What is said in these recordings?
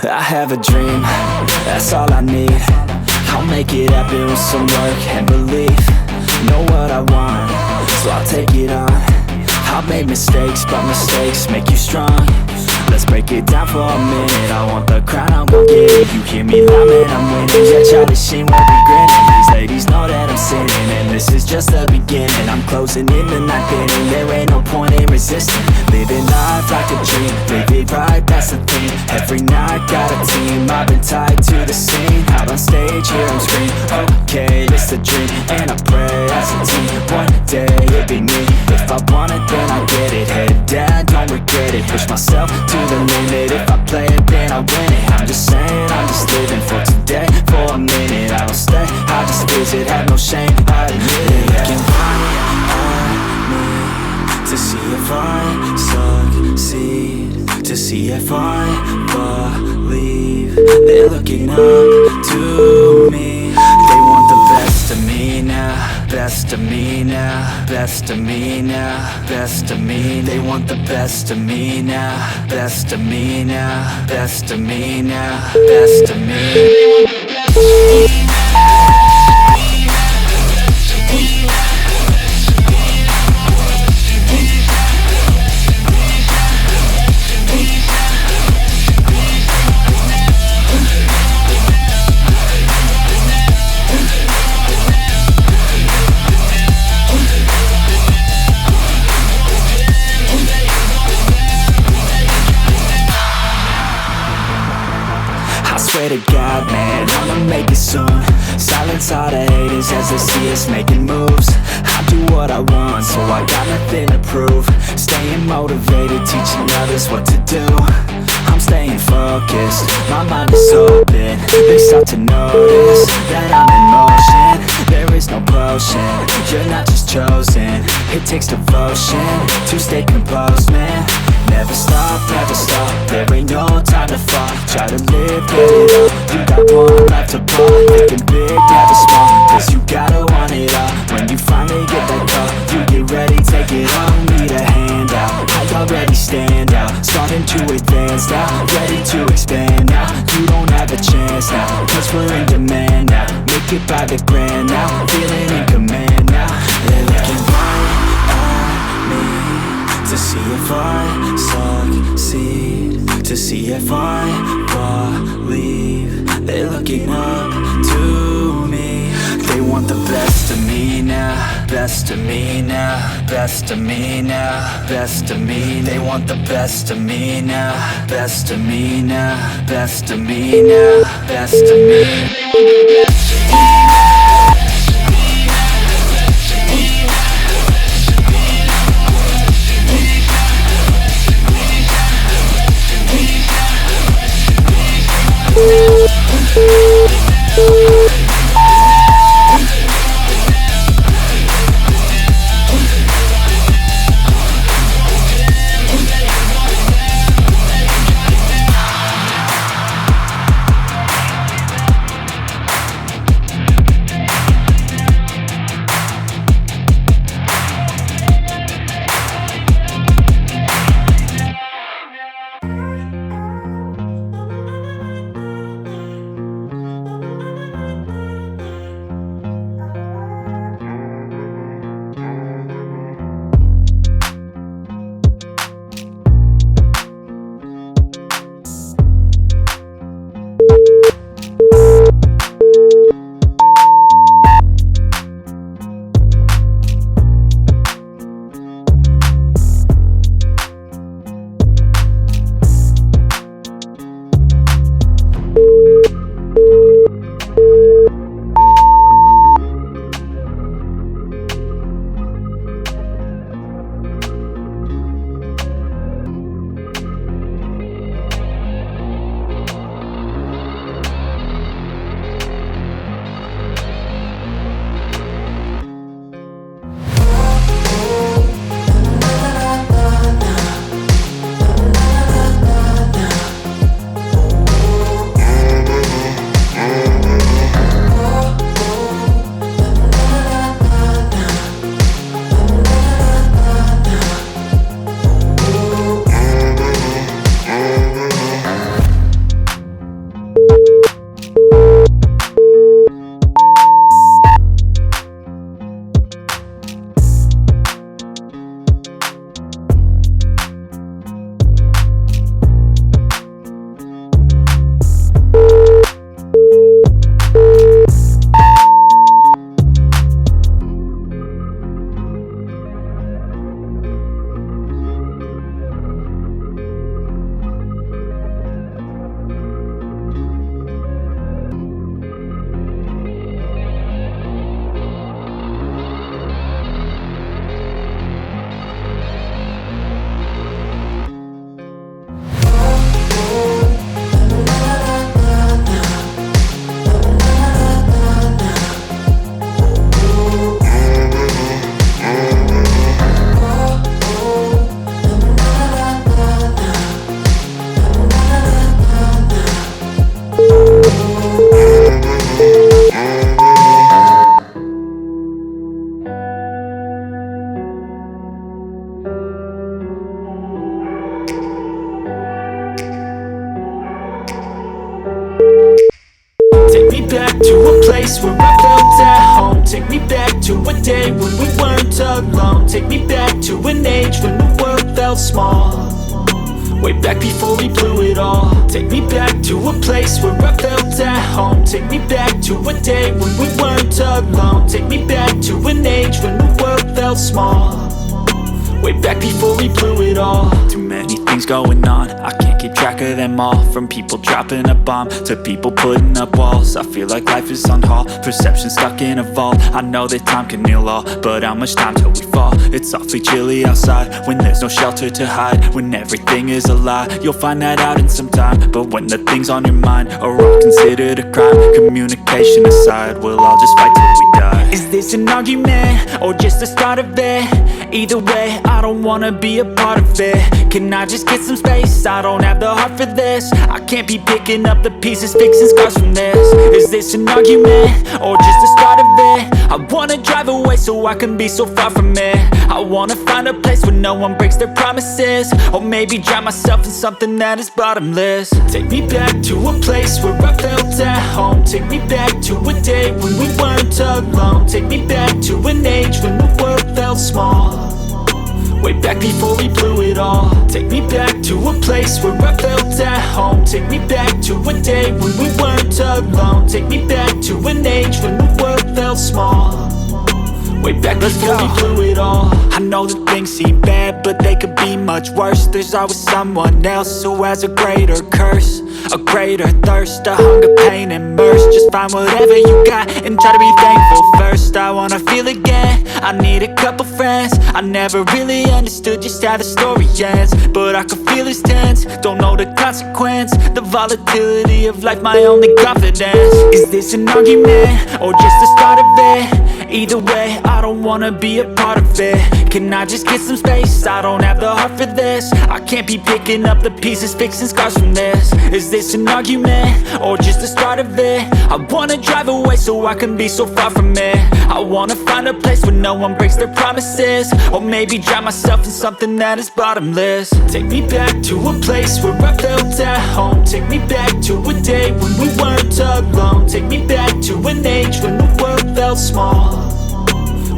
I have a dream, that's all I need. I'll make it happen with some work and belief. Know what I want, so I'll take it on. I've made mistakes, but mistakes make you strong. Let's break it down for a minute. I want the crown, I'm gon' get it. You hear me loud, man, I'm winning. Yeah, Charlie Sheen will be grinning. These ladies know that I'm sinning, and this is just the beginning. I'm closing in the ninth inning, there ain't no point in resisting. Living life like a dream, live it right, that's the thing. Every night, got a team, I've been tied to the scene. Out on stage, hear them scream, okay, it's a dream. And I pray as a team, one day it'll be me. If I want it, then I get it. Head down, don't regret it. Push myself to the limit. If I play it, then I win it. I'm just saying, I'm just living for today. For a minute, I don't stay, I just visit. Have no shame, I admit it. Looking right at me to see if I succeed, to see if I believe. They're looking up to me. They want the best of me now, best of me now, best of me now, best of me. They want the best of me now, best of me now, best of me now, best of me. They want the best of me now. Swear to God, man, I'ma make it soon. Silence all the haters as they see us making moves. I do what I want, so I got nothing to prove. Staying motivated, teaching others what to do. I'm staying focused, my mind is open. They start to notice that I'm in motion. There is no potion, you're not just chosen. It takes devotion to stay composed, man. Never stop, there ain't no time to fall. Try to live, get it up, you got one life to ball. Thinking big, never small, cause you gotta want it all. When you finally get that call, you get ready, take it all. Need a handout, I already stand out. Starting to advance now, ready to expand now. You don't have a chance now, cause we're in demand now. Make it by the grand now, feeling in command now. They're looking right at me to see if I succeed, to see if I believe. They're looking up to me. They want the best of me now, best of me now, best of me now, best of me. They want the best of me now, best of me now, best of me now, best of me. They want the best of me. to a place where I felt at home. Take me back to a day when we weren't alone. Take me back to an age when the world felt small, way back before we blew it all. Take me back to a place where I felt at home. Take me back to a day when we weren't alone. Take me back to an age when the world felt small, way back before we blew it all. Too many things going on, I can't keep track of them all. From people dropping a bomb to people putting up walls. I feel like life is on hold, perception stuck in a vault. I know that time can heal all, but how much time till we fall? It's awfully chilly outside when there's no shelter to hide. When everything is a lie, you'll find that out in some time. But when the things on your mind are all considered a crime, communication aside, we'll all just fight till we die. Is this an argument or just the start of it? Either way, I don't wanna be a part of it. Can I just get some space? I don't have the heart for this. I can't be picking up the pieces, fixing scars from this. Is this an argument or just the start of it? I wanna drive away so I can be so far from it. I wanna find a place where no one breaks their promises, or maybe drown myself in something that is bottomless. Take me back to a place where I felt at home. Take me back to a day when we weren't alone. Take me back to an age when the world felt small, way back before we blew it all. Take me back to a place where I felt at home. Take me back to a day when we weren't alone. Take me back to an age when the world felt small, way back before we blew it all. I know that things seem bad, but they could be much worse. There's always someone else who has a greater curse, a greater thirst, a hunger, pain, and mercy. Just find whatever you got and try to be thankful first. I wanna feel again, I need a couple friends. I never really understood just how the story ends, but I can feel it's tense, don't know the consequence. The volatility of life, my only confidence. Is this an argument or just the start of it? Either way, I don't wanna be a part of it. Can I just get some space? I don't have the heart for this. I can't be picking up the pieces, fixing scars from this. Is this an argument or just the start of it? I wanna drive away so I can be so far from it. I wanna find a place where no one breaks their promises, or maybe drown myself in something that is bottomless. Take me back to a place where I felt at home. Take me back to a day when we weren't alone. Take me back to an age when the world felt small,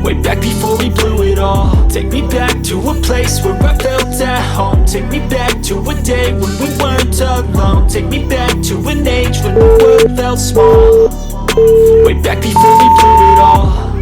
way back before we blew it all. Take me back to a place where I felt at home. Take me back to a day when we weren't alone. Take me back to an age when the world felt small, way back before we blew it all.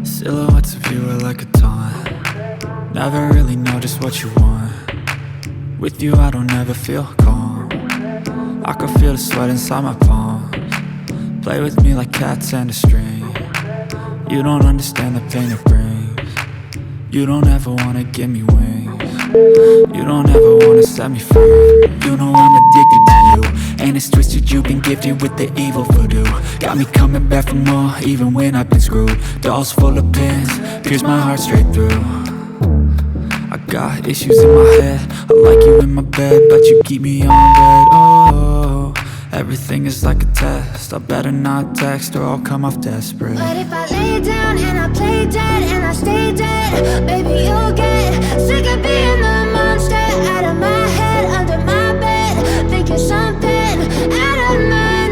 Silhouettes of you are like a taunt. Never really know just what you want. With you I don't ever feel calm. I can feel the sweat inside my palms. Play with me like cats and a string. You don't understand the pain it brings. You don't ever wanna give me wings. You don't ever wanna set me free. You know I'm addicted to you, and it's twisted, you've been gifted with the evil voodoo. Got me coming back for more, even when I've been screwed. Dolls full of pins, pierce my heart straight through. I got issues in my head, I like you in my bed, but you keep me on red. Oh, everything is like a test, I better not text or I'll come off desperate. But if I lay down and I play dead and I stay dead, baby you'll get sick of being the monster out of my head, under my bed. Think you're something out of my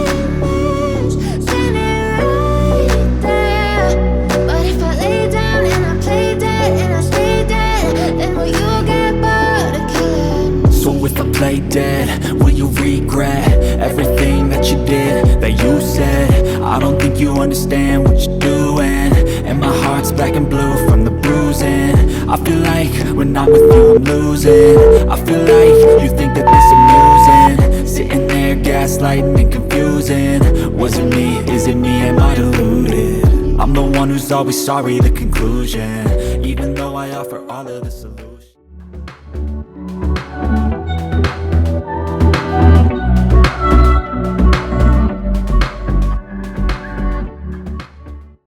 nightmares, standing right there. But if I lay down and I play dead and I stay dead, then will you get bored of killing me? So if I play dead, will you regret everything that you did, that you said? I don't think you understand what you're doing, and my heart's black and blue from the bruising. I feel like when I'm with you I'm losing. I feel like you think that this amusing, sitting there gaslighting and confusing. Was it me? Is it me? Am I deluded? I'm the one who's always sorry, the conclusion, even though I offer all of the solutions.